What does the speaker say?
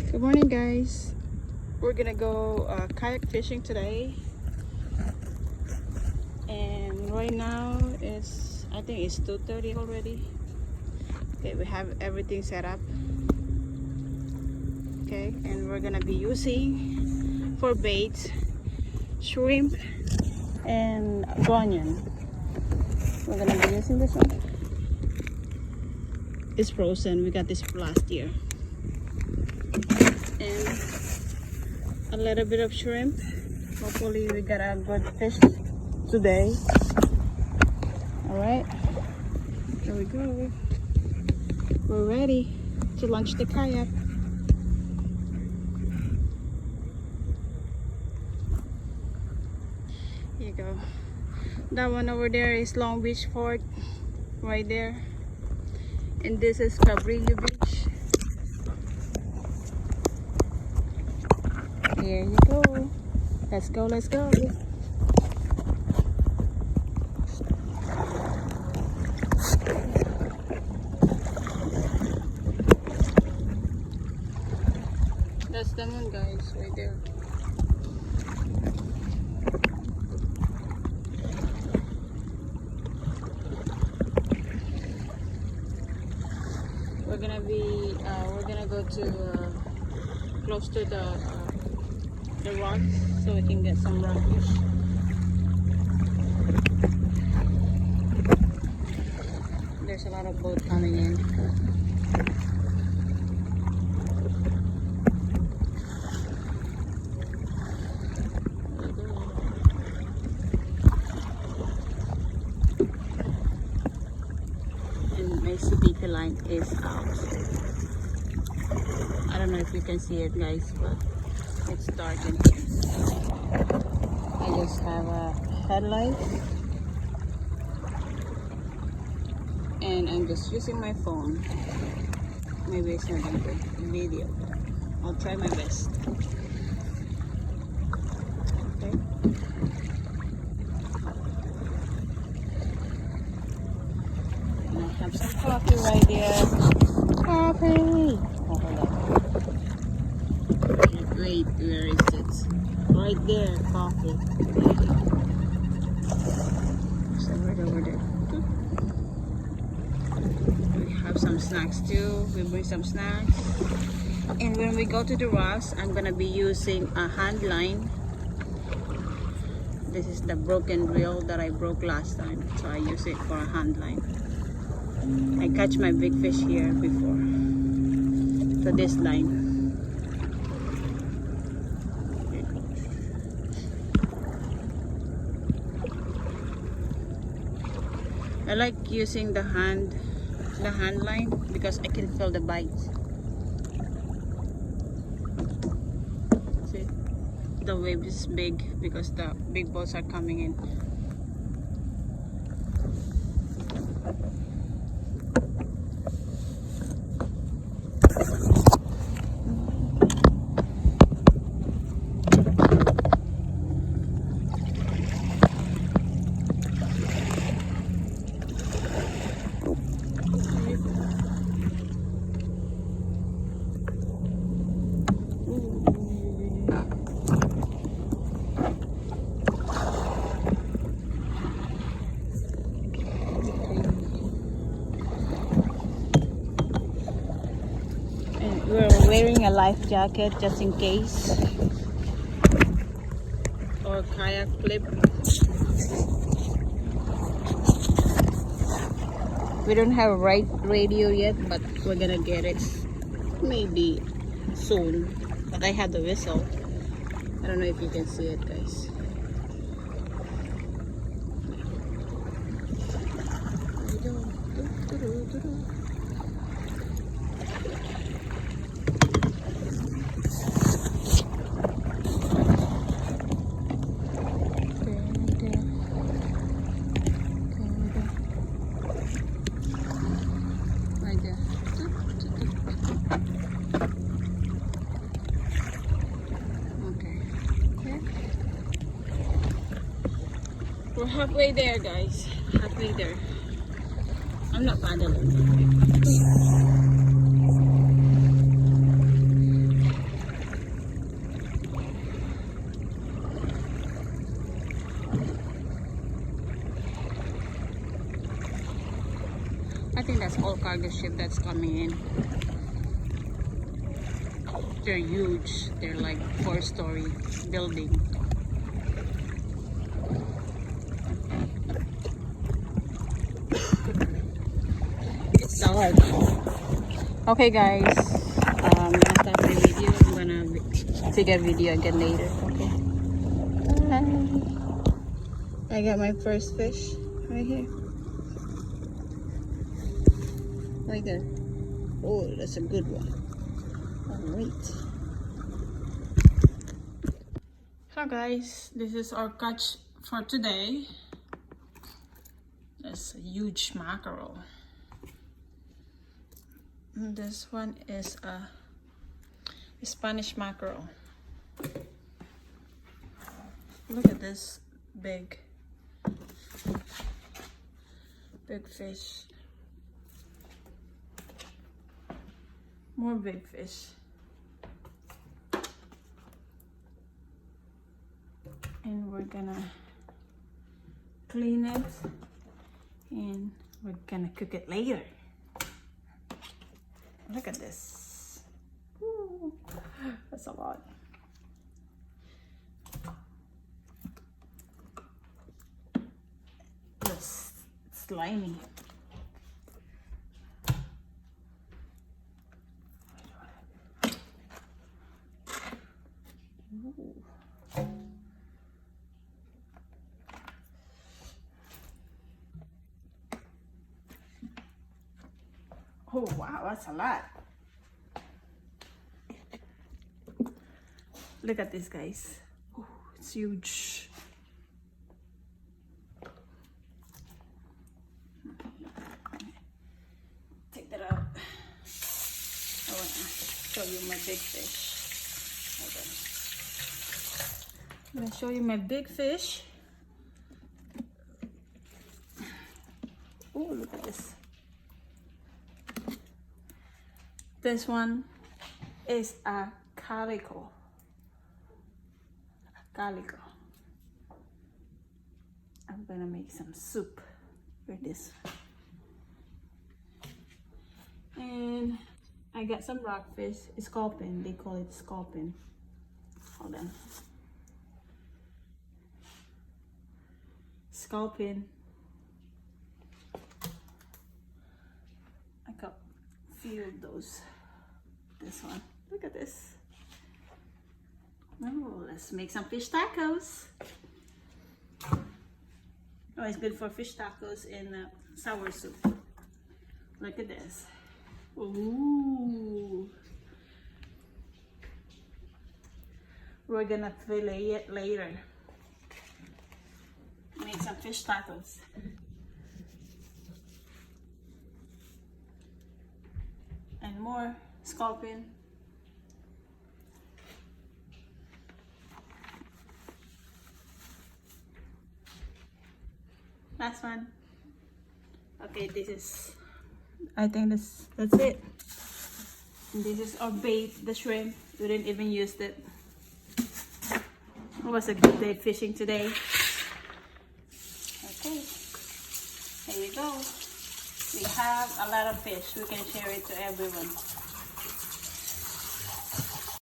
Good morning, guys. We're gonna go kayak fishing today, and right now I think it's 2:30 already. Okay, we have everything set up. Okay, and we're gonna be using for bait shrimp and onion. We're gonna be using this one. It's frozen. We got this last year. And a little bit of shrimp. Hopefully we got a good fish today. All right, here we go. We're ready to launch the kayak. Here you go. That one over there is Long Beach Fort, right there, and this is Cabrillo Beach. Here you go. Let's go, let's go. That's the moon, guys, right there. We're gonna go to close to the rocks so we can get some rockfish. There's a lot of boat coming in. And my CPP line is out. I don't know if you can see it, guys, but it's dark in here. I just have a headlight and I'm just using my phone. Maybe it's not a good video, but I'll try my best. Okay. And I have some coffee right there. Coffee! Oh, hold on. Wait, where is it? Right there, coffee. So right over there. We have some snacks too. We bring some snacks. And when we go to the rocks, I'm gonna be using a hand line. This is the broken reel that I broke last time, so I use it for a hand line. I catch my big fish here before. So this line. I like using the hand line because I can feel the bite. See, the wave is big because the big boats are coming in. We're wearing a life jacket just in case, or kayak flip. We don't have a radio yet, but we're gonna get it maybe soon. But I have the whistle. I don't know if you can see it, guys. We're halfway there, guys. Halfway there. I'm not paddling. think that's all cargo ship that's coming in. They're huge. They're like 4-story building. It's dark. Okay guys, I'm gonna stop the video. I'm gonna take a video again later. Okay. Bye. I got my first fish right here. Right there. Oh, that's a good one. Alright. So guys, this is our catch for today. That's a huge mackerel. And this one is a Spanish mackerel. Look at this big fish. More big fish. And we're gonna clean it and we're gonna cook it later. Look at this. Ooh, that's a lot. It's slimy. Ooh. Oh wow, that's a lot. Look at this, guys. Oh, it's huge. Take that out. I want to show you my big fish. I'm going to show you my big fish. Oh, look at this. This one is a calico. Calico. I'm gonna make some soup with this. And I got some rockfish, sculpin. They call it sculpin. Hold on. Sculpin. I got a few of those. This one. Look at this. Oh, let's make some fish tacos. Oh, it's good for fish tacos and sour soup. Look at this. Ooh. We're gonna fillet it later. Make some fish tacos. And more sculpin. Last one. Okay, I think that's it. And this is our bait, the shrimp. We didn't even use it. It was a good day fishing today. Okay, here we go. We have a lot of fish. We can share it to everyone.